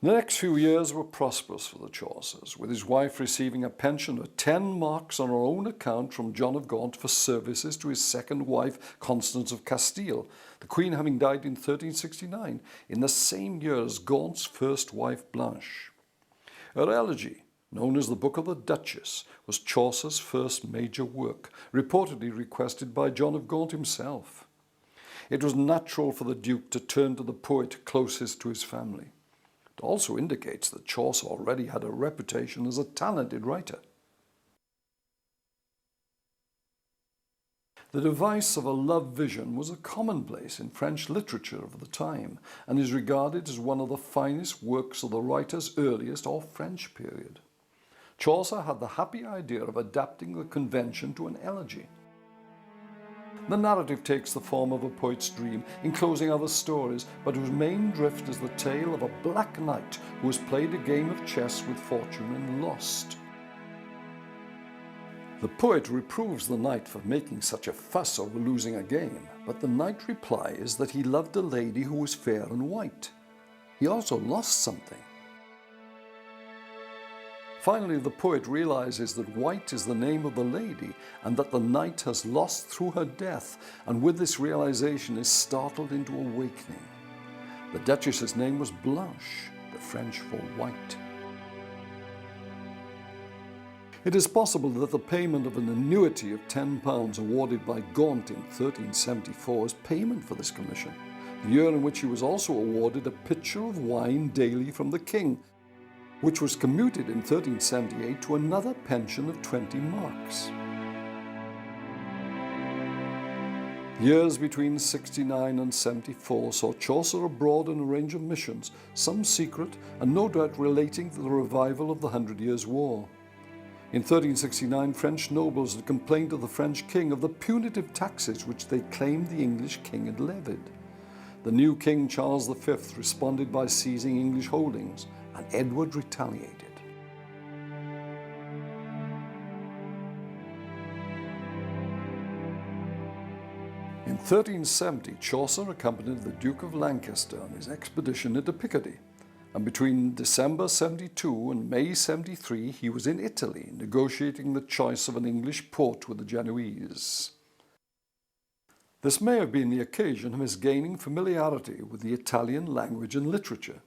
The next few years were prosperous for the Chaucers, with his wife receiving a pension of 10 marks on her own account from John of Gaunt for services to his second wife, Constance of Castile, the Queen having died in 1369, in the same year as Gaunt's first wife, Blanche. Her elegy, known as the Book of the Duchess, was Chaucer's first major work, reportedly requested by John of Gaunt himself. It was natural for the Duke to turn to the poet closest to his family. It also indicates that Chaucer already had a reputation as a talented writer. The device of a love vision was a commonplace in French literature of the time and is regarded as one of the finest works of the writer's earliest or French period. Chaucer had the happy idea of adapting the convention to an elegy. The narrative takes the form of a poet's dream, enclosing other stories, but whose main drift is the tale of a black knight who has played a game of chess with fortune and lost. The poet reproves the knight for making such a fuss over losing a game, but the knight replies that he loved a lady who was fair and white. He also lost something. Finally, the poet realizes that white is the name of the lady and that the knight has lost through her death, and with this realization is startled into awakening. The Duchess's name was Blanche, the French for white. It is possible that the payment of an annuity of £10 awarded by Gaunt in 1374 is payment for this commission, the year in which he was also awarded a pitcher of wine daily from the king, which was commuted in 1378 to another pension of 20 marks. Years between 69 and 74 saw Chaucer abroad on a range of missions, some secret and no doubt relating to the revival of the Hundred Years' War. In 1369, French nobles had complained to the French king of the punitive taxes which they claimed the English king had levied. The new king, Charles V, responded by seizing English holdings, and Edward retaliated. In 1370, Chaucer accompanied the Duke of Lancaster on his expedition into Picardy, and between December 72 and May 73 he was in Italy negotiating the choice of an English port with the Genoese. This may have been the occasion of his gaining familiarity with the Italian language and literature.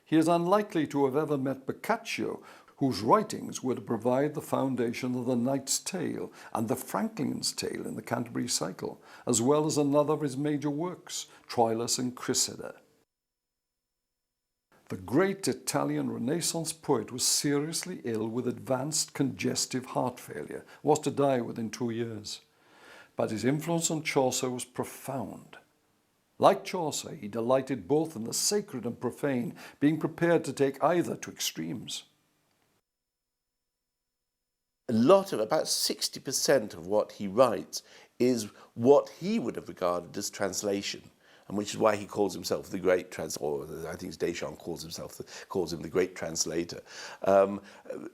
He is unlikely to have ever met Boccaccio, whose writings were to provide the foundation of the Knight's Tale and the Franklin's Tale in the Canterbury Cycle, as well as another of his major works, Troilus and Cressida. The great Italian Renaissance poet was seriously ill with advanced congestive heart failure, was to die within 2 years. But his influence on Chaucer was profound. Like Chaucer, he delighted both in the sacred and profane, being prepared to take either to extremes. About 60% of what he writes is what he would have regarded as translation, and which is why he calls himself the great translator, or I think Deschamps calls him the great translator.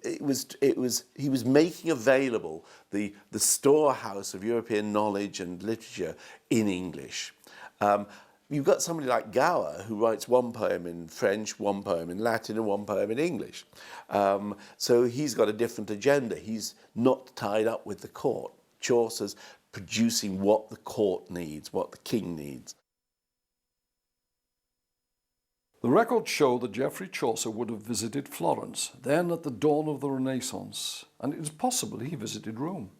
He was making available the storehouse of European knowledge and literature in English. You've got somebody like Gower who writes one poem in French, one poem in Latin, and one poem in English. So he's got a different agenda. He's not tied up with the court. Chaucer's producing what the court needs, what the king needs. The records show that Geoffrey Chaucer would have visited Florence, then at the dawn of the Renaissance, and it is possible he visited Rome.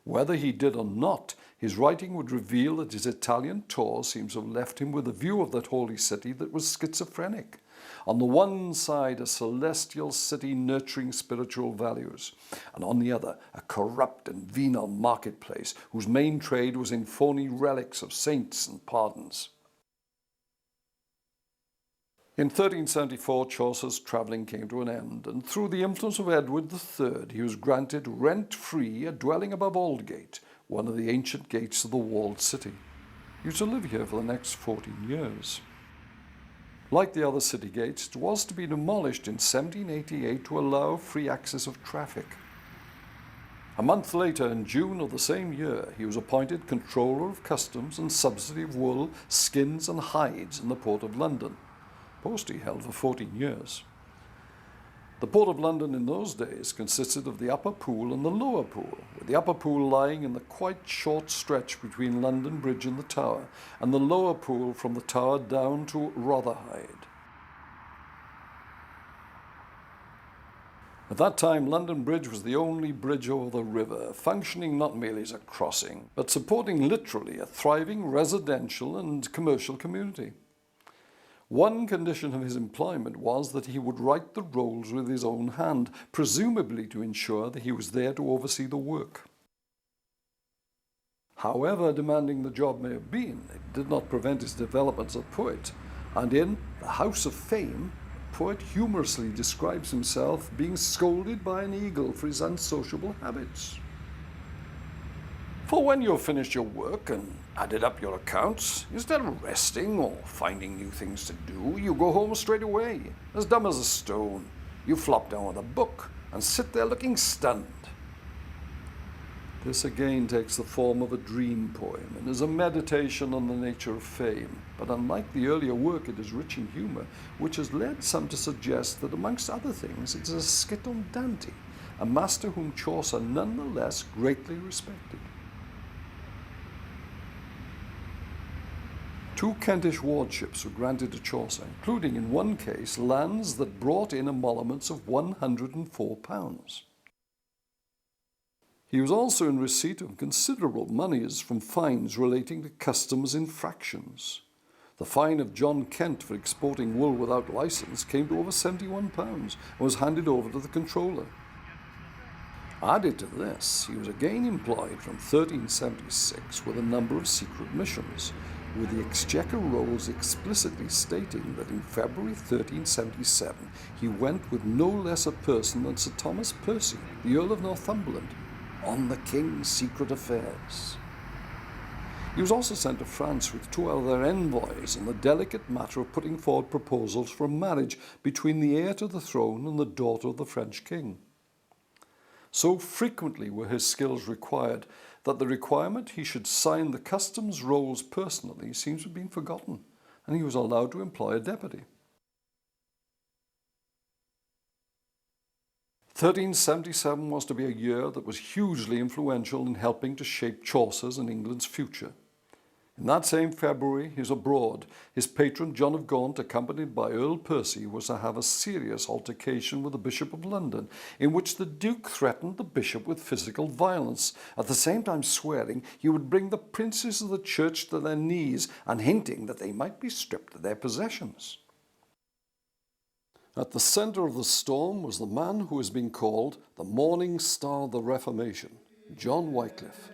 Whether he did or not, his writing would reveal that his Italian tour seems to have left him with a view of that holy city that was schizophrenic. On the one side, a celestial city nurturing spiritual values, and on the other, a corrupt and venal marketplace whose main trade was in phony relics of saints and pardons. In 1374, Chaucer's travelling came to an end, and through the influence of Edward III, he was granted rent-free a dwelling above Aldgate, one of the ancient gates of the walled city. He was to live here for the next 14 years. Like the other city gates, it was to be demolished in 1788 to allow free access of traffic. A month later, in June of the same year, he was appointed Controller of Customs and Subsidy of Wool, Skins and Hides in the Port of London. post he held for 14 years. The Port of London in those days consisted of the Upper Pool and the Lower Pool, with the Upper Pool lying in the quite short stretch between London Bridge and the Tower, and the Lower Pool from the Tower down to Rotherhithe. At that time, London Bridge was the only bridge over the river, functioning not merely as a crossing, but supporting literally a thriving residential and commercial community. One condition of his employment was that he would write the rolls with his own hand, presumably to ensure that he was there to oversee the work. However demanding the job may have been, it did not prevent his development as a poet, and in The House of Fame, the poet humorously describes himself being scolded by an eagle for his unsociable habits. For when you have finished your work and added up your accounts, instead of resting or finding new things to do, you go home straight away, as dumb as a stone. You flop down with a book and sit there looking stunned. This again takes the form of a dream poem and is a meditation on the nature of fame, but unlike the earlier work, it is rich in humour, which has led some to suggest that, amongst other things, it is a skit on Dante, a master whom Chaucer nonetheless greatly respected. Two Kentish wardships were granted to Chaucer, including in one case lands that brought in emoluments of £104. He was also in receipt of considerable moneys from fines relating to customs infractions. The fine of John Kent for exporting wool without licence came to over £71 and was handed over to the controller. Added to this, he was again employed from 1376 with a number of secret missions, with the Exchequer rolls explicitly stating that in February 1377 he went with no less a person than Sir Thomas Percy, the Earl of Northumberland, on the King's secret affairs. He was also sent to France with two other envoys in the delicate matter of putting forward proposals for a marriage between the heir to the throne and the daughter of the French king. So frequently were his skills required that the requirement he should sign the customs rolls personally seems to have been forgotten, and he was allowed to employ a deputy. 1377 was to be a year that was hugely influential in helping to shape Chaucer's and England's future. In that same February, he was abroad. His patron, John of Gaunt, accompanied by Earl Percy, was to have a serious altercation with the Bishop of London, in which the Duke threatened the bishop with physical violence, at the same time swearing he would bring the princes of the church to their knees and hinting that they might be stripped of their possessions. At the centre of the storm was the man who has been called the Morning Star of the Reformation, John Wycliffe.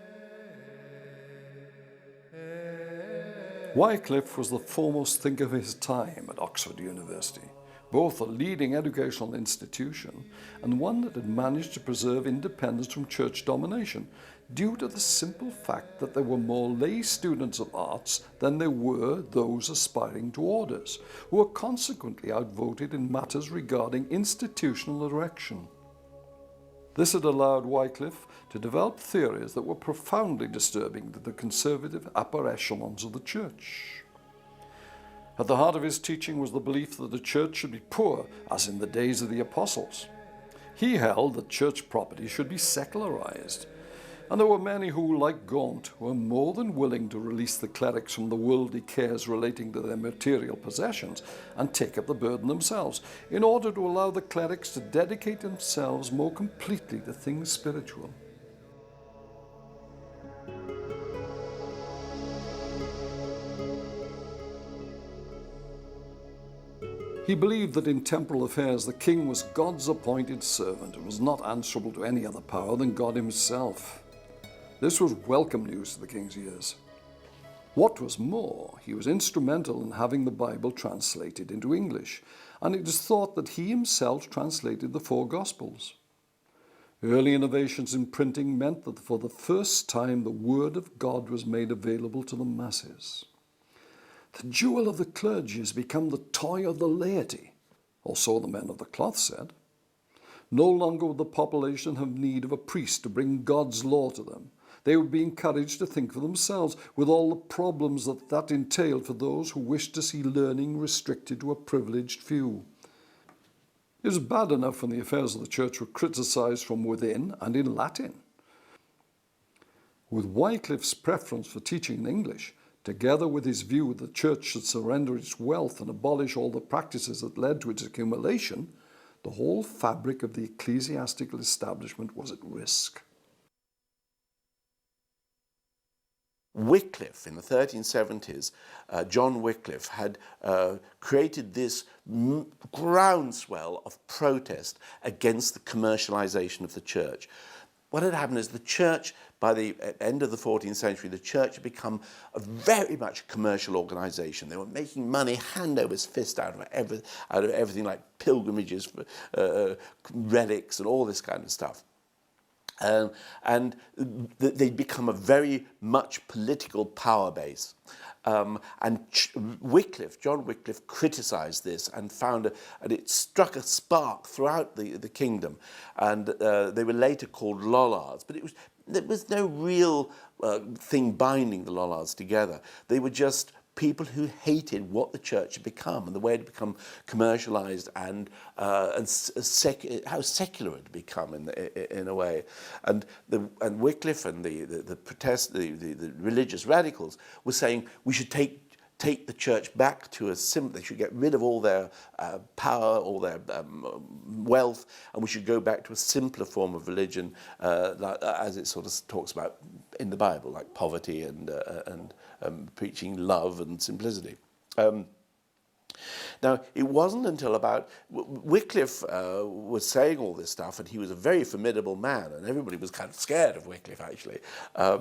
Wycliffe was the foremost thinker of his time at Oxford University, both a leading educational institution and one that had managed to preserve independence from church domination, due to the simple fact that there were more lay students of arts than there were those aspiring to orders, who were consequently outvoted in matters regarding institutional erection. This had allowed Wycliffe to develop theories that were profoundly disturbing to the conservative upper echelons of the church. At the heart of his teaching was the belief that the church should be poor, as in the days of the apostles. He held that church property should be secularized, and there were many who, like Gaunt, were more than willing to release the clerics from the worldly cares relating to their material possessions and take up the burden themselves, in order to allow the clerics to dedicate themselves more completely to things spiritual. He believed that in temporal affairs the king was God's appointed servant and was not answerable to any other power than God himself. This was welcome news to the king's ears. What was more, he was instrumental in having the Bible translated into English, and it is thought that he himself translated the four Gospels. Early innovations in printing meant that for the first time the Word of God was made available to the masses. The jewel of the clergy has become the toy of the laity, or so the men of the cloth said. No longer would the population have need of a priest to bring God's law to them. They would be encouraged to think for themselves, with all the problems that entailed for those who wished to see learning restricted to a privileged few. It was bad enough when the affairs of the church were criticised from within and in Latin. With Wycliffe's preference for teaching in English, together with his view that the church should surrender its wealth and abolish all the practices that led to its accumulation, the whole fabric of the ecclesiastical establishment was at risk. Wycliffe, in the 1370s, John Wycliffe had created this groundswell of protest against the commercialisation of the church. What had happened is the church, by the end of the 14th century, the church had become a very much commercial organisation. They were making money hand over fist out of everything like pilgrimages, relics and all this kind of stuff. And they'd become a very much political power base. And John Wycliffe criticised this and and it struck a spark throughout the kingdom. And they were later called Lollards, but there was no real thing binding the Lollards together. They were just people who hated what the church had become and the way it had become commercialised and how secular it had become in a way. And Wycliffe and the religious radicals were saying we should take the church back to a simple. They should get rid of all their power, all their wealth, and we should go back to a simpler form of religion, as it sort of talks about in the Bible, like poverty and preaching love and simplicity. Now, it wasn't until about Wycliffe was saying all this stuff, and he was a very formidable man, and everybody was kind of scared of Wycliffe, actually,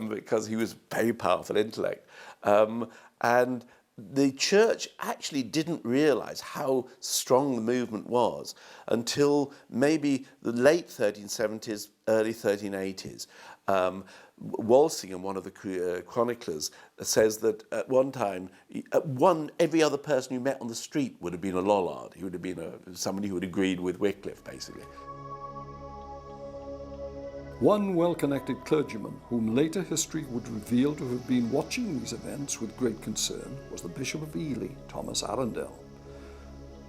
because he was a very powerful intellect. And the church actually didn't realise how strong the movement was until maybe the late 1370s, early 1380s. Walsingham, one of the chroniclers, says that at one time, every other person you met on the street would have been a Lollard. He would have been somebody who had agreed with Wycliffe, basically. One well-connected clergyman, whom later history would reveal to have been watching these events with great concern, was the Bishop of Ely, Thomas Arundel.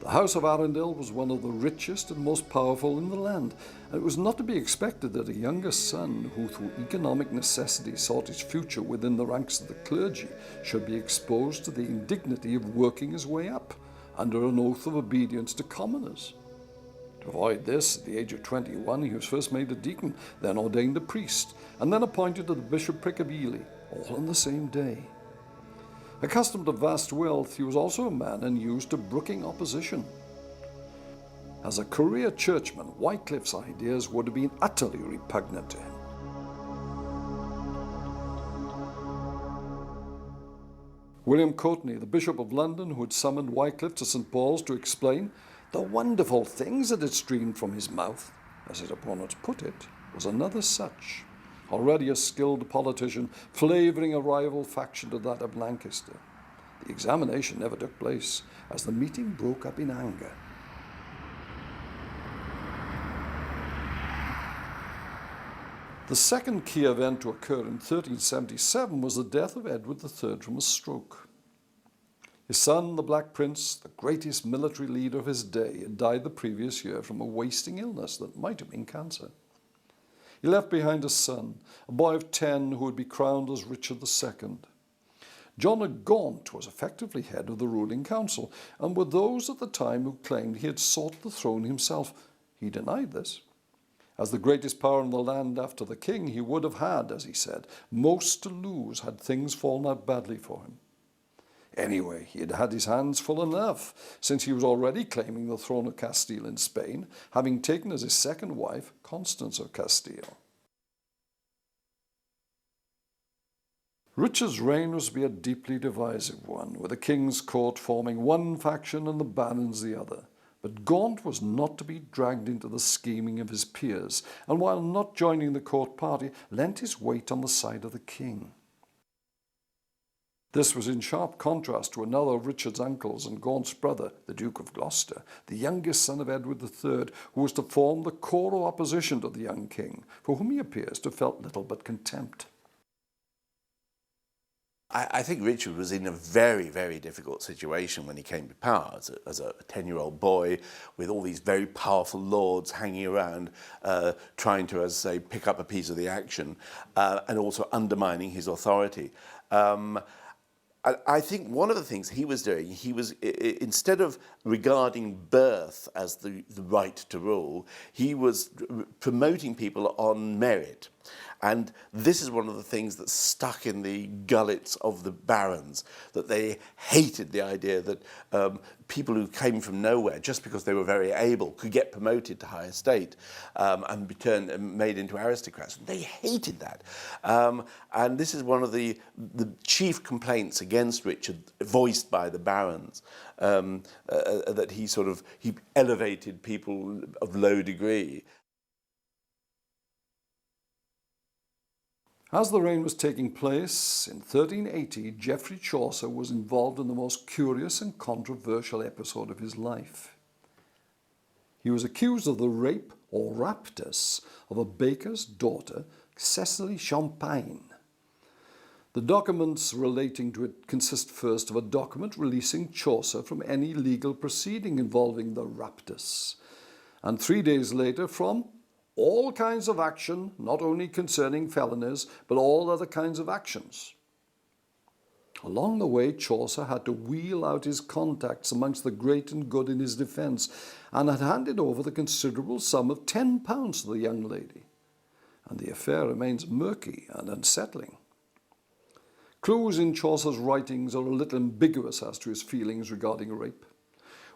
The House of Arundel was one of the richest and most powerful in the land, and it was not to be expected that a younger son who through economic necessity sought his future within the ranks of the clergy should be exposed to the indignity of working his way up under an oath of obedience to commoners. To avoid this, at the age of 21, he was first made a deacon, then ordained a priest, and then appointed to the bishopric of Ely, all on the same day. Accustomed to vast wealth, he was also a man unused to brooking opposition. As a career churchman, Wycliffe's ideas would have been utterly repugnant to him. William Courtenay, the Bishop of London, who had summoned Wycliffe to St. Paul's to explain the wonderful things that had streamed from his mouth, as his opponents put it, was another such, already a skilled politician, flavouring a rival faction to that of Lancaster. The examination never took place, as the meeting broke up in anger. The second key event to occur in 1377 was the death of Edward III from a stroke. His son, the Black Prince, the greatest military leader of his day, had died the previous year from a wasting illness that might have been cancer. He left behind a son, a boy of 10 who would be crowned as Richard II. John of Gaunt was effectively head of the ruling council, and were those at the time who claimed he had sought the throne himself. He denied this. As the greatest power in the land after the king, he would have had, as he said, most to lose had things fallen out badly for him. Anyway, he had had his hands full enough, since he was already claiming the throne of Castile in Spain, having taken as his second wife Constance of Castile. Richard's reign was to be a deeply divisive one, with the king's court forming one faction and the barons the other. But Gaunt was not to be dragged into the scheming of his peers, and while not joining the court party, lent his weight on the side of the king. This was in sharp contrast to another of Richard's uncles and Gaunt's brother, the Duke of Gloucester, the youngest son of Edward III, who was to form the core of opposition to the young king, for whom he appears to have felt little but contempt. I think Richard was in a very, very difficult situation when he came to power as a 10-year-old boy with all these very powerful lords hanging around trying to, as I say, pick up a piece of the action and also undermining his authority. I think one of the things he was doing, he was, instead of regarding birth as the right to rule, he was promoting people on merit. And this is one of the things that stuck in the gullets of the barons, that they hated the idea that people who came from nowhere, just because they were very able, could get promoted to high estate and be made into aristocrats. They hated that. And this is one of the chief complaints against Richard, voiced by the barons, that he elevated people of low degree. As the reign was taking place, in 1380, Geoffrey Chaucer was involved in the most curious and controversial episode of his life. He was accused of the rape or raptus of a baker's daughter, Cecily Champagne. The documents relating to it consist first of a document releasing Chaucer from any legal proceeding involving the raptus, and 3 days later from all kinds of action, not only concerning felonies, but all other kinds of actions. Along the way, Chaucer had to wheel out his contacts amongst the great and good in his defence, and had handed over the considerable sum of £10 to the young lady, and the affair remains murky and unsettling. Clues in Chaucer's writings are a little ambiguous as to his feelings regarding rape.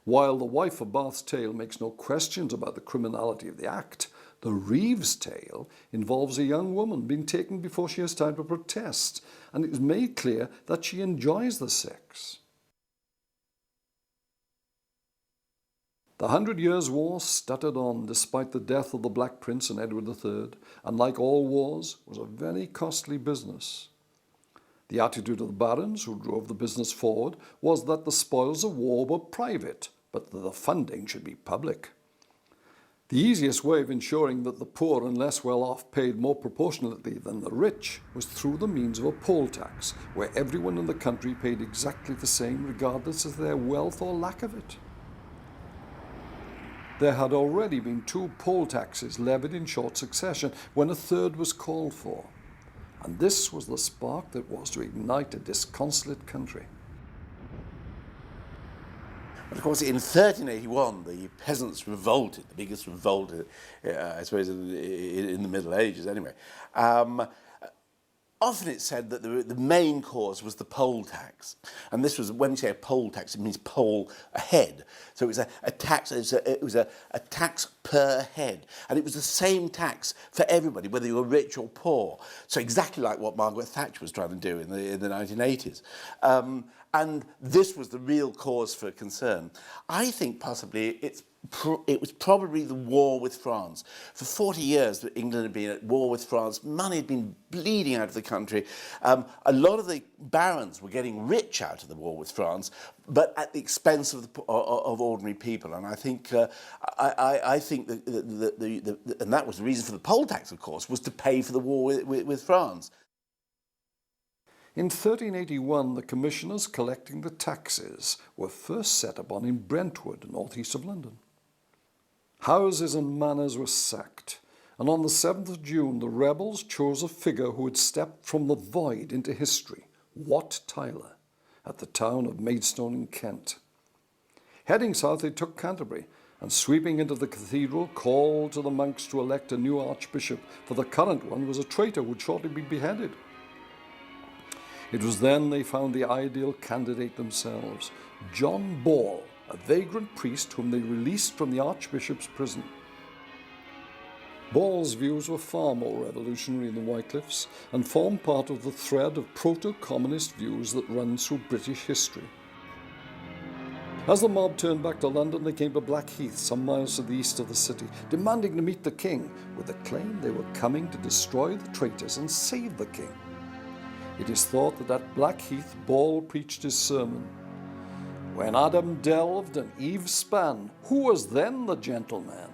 While the Wife of Bath's tale makes no questions about the criminality of the act, the Reeve's tale involves a young woman being taken before she has time to protest, and it is made clear that she enjoys the sex. The 100 Years' War stuttered on despite the death of the Black Prince and Edward III, and like all wars, was a very costly business. The attitude of the barons who drove the business forward was that the spoils of war were private, but that the funding should be public. The easiest way of ensuring that the poor and less well-off paid more proportionately than the rich was through the means of a poll tax, where everyone in the country paid exactly the same regardless of their wealth or lack of it. There had already been 2 poll taxes levied in short succession when a third was called for, and this was the spark that was to ignite a disconsolate country. Of course, in 1381, the peasants revolted, the biggest revolt, I suppose, in the Middle Ages anyway. Often it's said that the main cause was the poll tax. And this was, when we say a poll tax, it means poll a head. So it was a tax, it was a tax per head. And it was the same tax for everybody, whether you were rich or poor. So exactly like what Margaret Thatcher was trying to do in the 1980s. And this was the real cause for concern. I think possibly it was probably the war with France. For 40 years, England had been at war with France. Money had been bleeding out of the country. A lot of the barons were getting rich out of the war with France, but at the expense of ordinary people. And I think I think that and that was the reason for the poll tax, of course, was to pay for the war with France. In 1381, the commissioners collecting the taxes were first set upon in Brentwood, northeast of London. Houses and manors were sacked, and on the 7th of June, the rebels chose a figure who had stepped from the void into history, Wat Tyler, at the town of Maidstone in Kent. Heading south, they took Canterbury, and sweeping into the cathedral, called to the monks to elect a new archbishop, for the current one was a traitor who would shortly be beheaded. It was then they found the ideal candidate themselves, John Ball, a vagrant priest whom they released from the archbishop's prison. Ball's views were far more revolutionary than Wycliffe's and formed part of the thread of proto-communist views that runs through British history. As the mob turned back to London, they came to Blackheath, some miles to the east of the city, demanding to meet the king, with the claim they were coming to destroy the traitors and save the king. It is thought that at Blackheath, Ball preached his sermon. When Adam delved and Eve span, who was then the gentleman?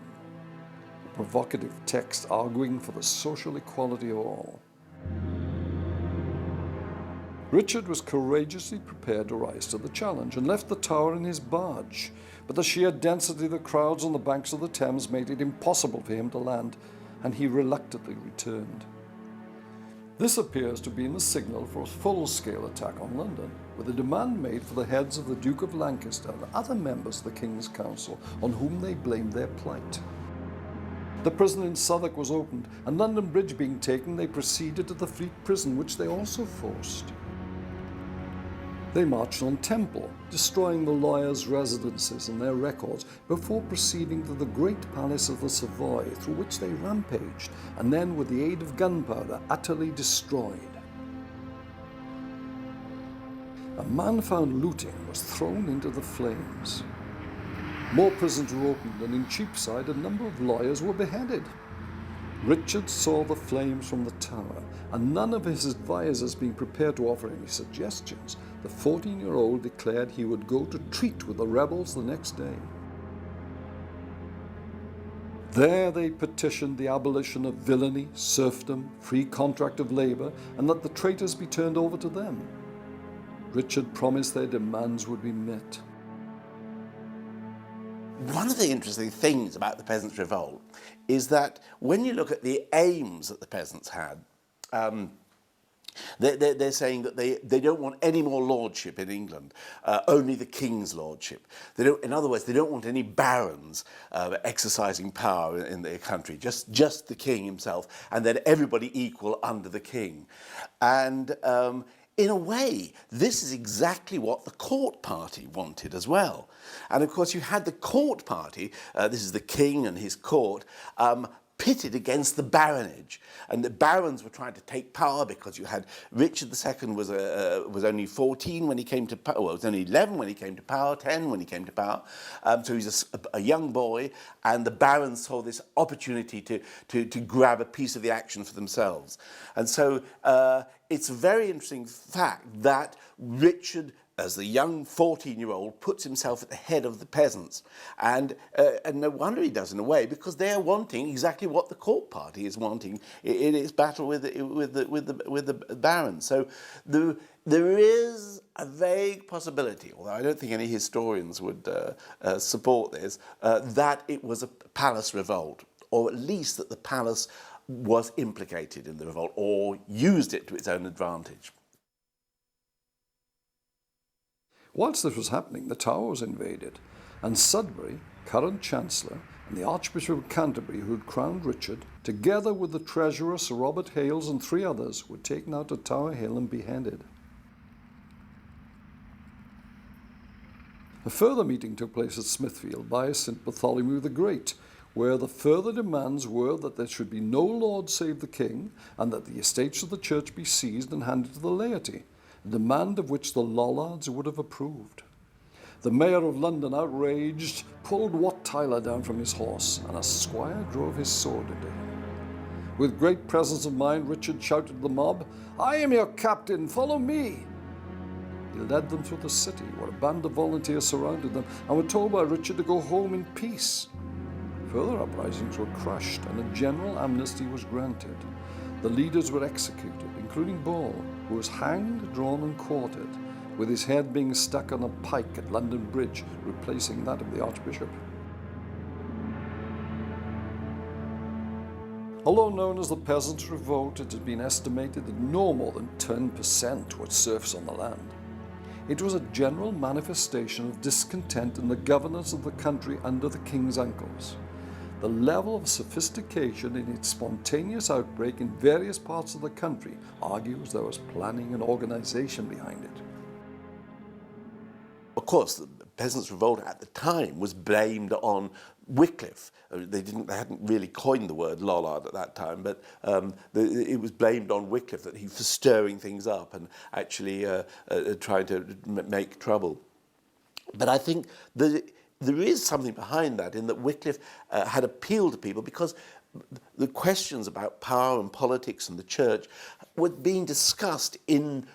A provocative text arguing for the social equality of all. Richard was courageously prepared to rise to the challenge and left the Tower in his barge, but the sheer density of the crowds on the banks of the Thames made it impossible for him to land, and he reluctantly returned. This appears to have been the signal for a full-scale attack on London, with a demand made for the heads of the Duke of Lancaster and other members of the King's Council, on whom they blamed their plight. The prison in Southwark was opened, and London Bridge being taken, they proceeded to the Fleet Prison, which they also forced. They marched on Temple, destroying the lawyers' residences and their records, before proceeding to the Great Palace of the Savoy, through which they rampaged, and then, with the aid of gunpowder, utterly destroyed. A man found looting was thrown into the flames. More prisons were opened, and in Cheapside a number of lawyers were beheaded. Richard saw the flames from the Tower, and none of his advisers being prepared to offer any suggestions, the 14-year-old declared he would go to treat with the rebels the next day. There they petitioned the abolition of villainy, serfdom, free contract of labour, and that the traitors be turned over to them. Richard promised their demands would be met. One of the interesting things about the Peasants' Revolt is that when you look at the aims that the peasants had, they're saying that they don't want any more lordship in England, only the king's lordship. In other words, they don't want any barons exercising power in their country, just the king himself, and then everybody equal under the king. And in a way, this is exactly what the court party wanted as well. And of course, you had the court party, this is the king and his court, pitted against the baronage, and the barons were trying to take power because you had Richard II was only 14 when he came to power. Well, was only 11 when he came to power, 10 when he came to power. So he's a young boy, and the barons saw this opportunity to grab a piece of the action for themselves. And so it's a very interesting fact that Richard, as the young 14-year-old, puts himself at the head of the peasants. And no wonder he does in a way, because they're wanting exactly what the court party is wanting in its battle with the barons. So there is a vague possibility, although I don't think any historians would support this, that it was a palace revolt, or at least that the palace was implicated in the revolt or used it to its own advantage. Whilst this was happening, the Tower was invaded, and Sudbury, current Chancellor, and the Archbishop of Canterbury, who had crowned Richard, together with the Treasurer Sir Robert Hales and 3 others, were taken out to Tower Hill and beheaded. A further meeting took place at Smithfield by St. Bartholomew the Great, where the further demands were that there should be no lord save the king, and that the estates of the church be seized and handed to the laity, a demand of which the Lollards would have approved. The Mayor of London, outraged, pulled Wat Tyler down from his horse, and a squire drove his sword into him. With great presence of mind, Richard shouted to the mob, "I am your captain, follow me!" He led them through the city, where a band of volunteers surrounded them, and were told by Richard to go home in peace. Further uprisings were crushed, and a general amnesty was granted. The leaders were executed, including Ball, who was hanged, drawn and quartered, with his head being stuck on a pike at London Bridge, replacing that of the Archbishop. Although known as the Peasants' Revolt, it has been estimated that no more than 10% were serfs on the land. It was a general manifestation of discontent in the governance of the country under the king's uncles. The level of sophistication in its spontaneous outbreak in various parts of the country argues there was planning and organization behind it. Of course, the Peasants' Revolt at the time was blamed on Wycliffe. They hadn't really coined the word Lollard at that time, but it was blamed on Wycliffe that he was stirring things up and actually trying to make trouble. But I think that there is something behind that, in that Wycliffe had appealed to people because the questions about power and politics and the church were being discussed in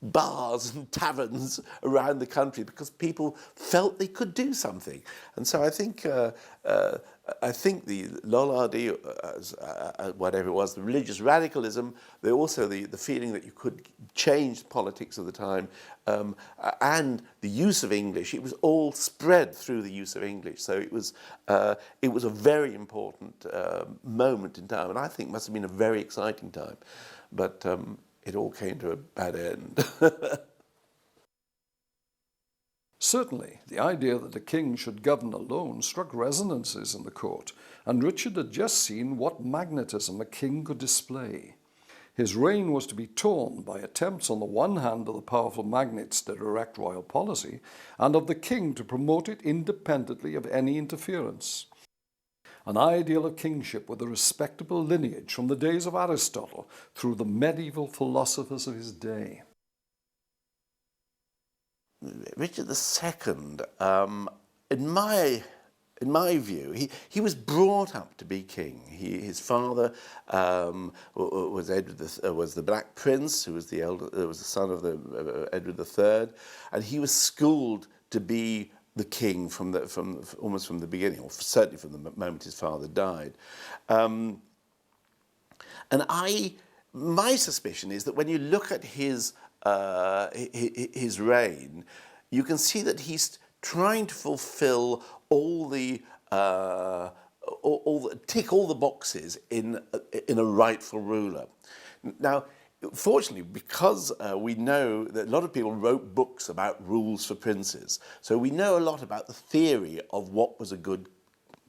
bars and taverns around the country because people felt they could do something. And so I think I think the Lollardy, whatever it was, the religious radicalism, also the feeling that you could change the politics of the time, and the use of English, it was all spread through the use of English. So it was a very important moment in time, and I think must have been a very exciting time. But it all came to a bad end. Certainly, the idea that a king should govern alone struck resonances in the court, and Richard had just seen what magnetism a king could display. His reign was to be torn by attempts on the one hand of the powerful magnates to direct royal policy, and of the king to promote it independently of any interference. An ideal of kingship with a respectable lineage from the days of Aristotle through the medieval philosophers of his day. Richard II, in my view, he was brought up to be king. His father was was the Black Prince, who was the son of Edward III, and he was schooled to be the king almost from the beginning, or certainly from the moment his father died. And my suspicion is that when you look at his reign, you can see that he's trying to fulfill tick all the boxes in a rightful ruler. Now, fortunately, because we know that a lot of people wrote books about rules for princes, so we know a lot about the theory of what was a good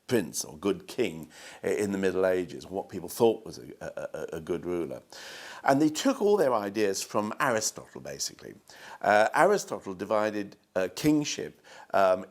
prince or good king in the Middle Ages, what people thought was a good ruler. And they took all their ideas from Aristotle, basically. Aristotle divided kingship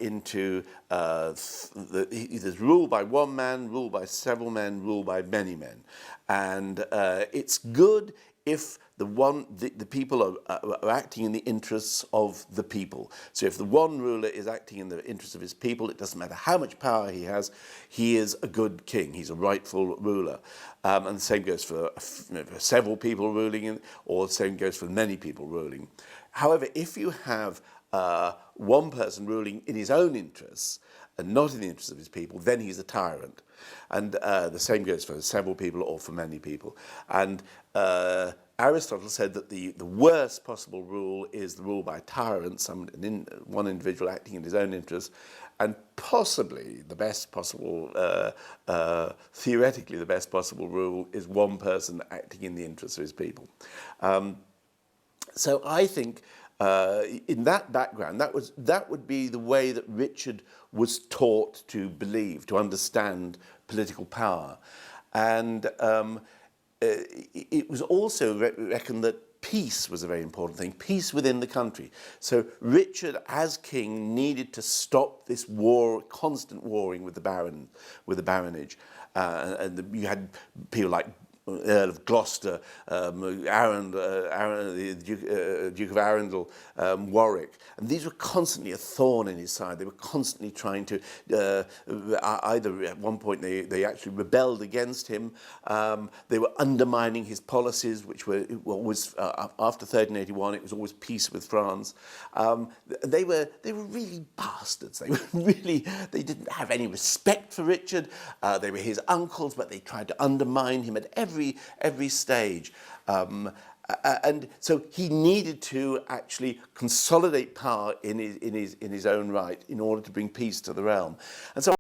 into there's rule by one man, rule by several men, rule by many men. And it's good if the people are acting in the interests of the people. So if the one ruler is acting in the interests of his people, it doesn't matter how much power he has, he is a good king, he's a rightful ruler. And the same goes for several people ruling, or the same goes for many people ruling. However, if you have one person ruling in his own interests, and not in the interests of his people, then he's a tyrant. And the same goes for several people or for many people. And Aristotle said that the worst possible rule is the rule by tyrants, one individual acting in his own interests, and possibly the best possible, theoretically the best possible rule is one person acting in the interests of his people. So I think in that background, that would be the way that Richard was taught to believe, to understand political power. And it was also reckoned that peace was a very important thing, peace within the country. So Richard, as king, needed to stop this war, constant warring with the baronage. And you had people like Earl of Gloucester, the Duke of Arundel, Warwick, and these were constantly a thorn in his side. They were constantly trying to, either at one point they actually rebelled against him, they were undermining his policies, which were always, after 1381, it was always peace with France. They were really bastards. They didn't have any respect for Richard. They were his uncles, but they tried to undermine him at every stage. And so he needed to actually consolidate power in his own right in order to bring peace to the realm. And so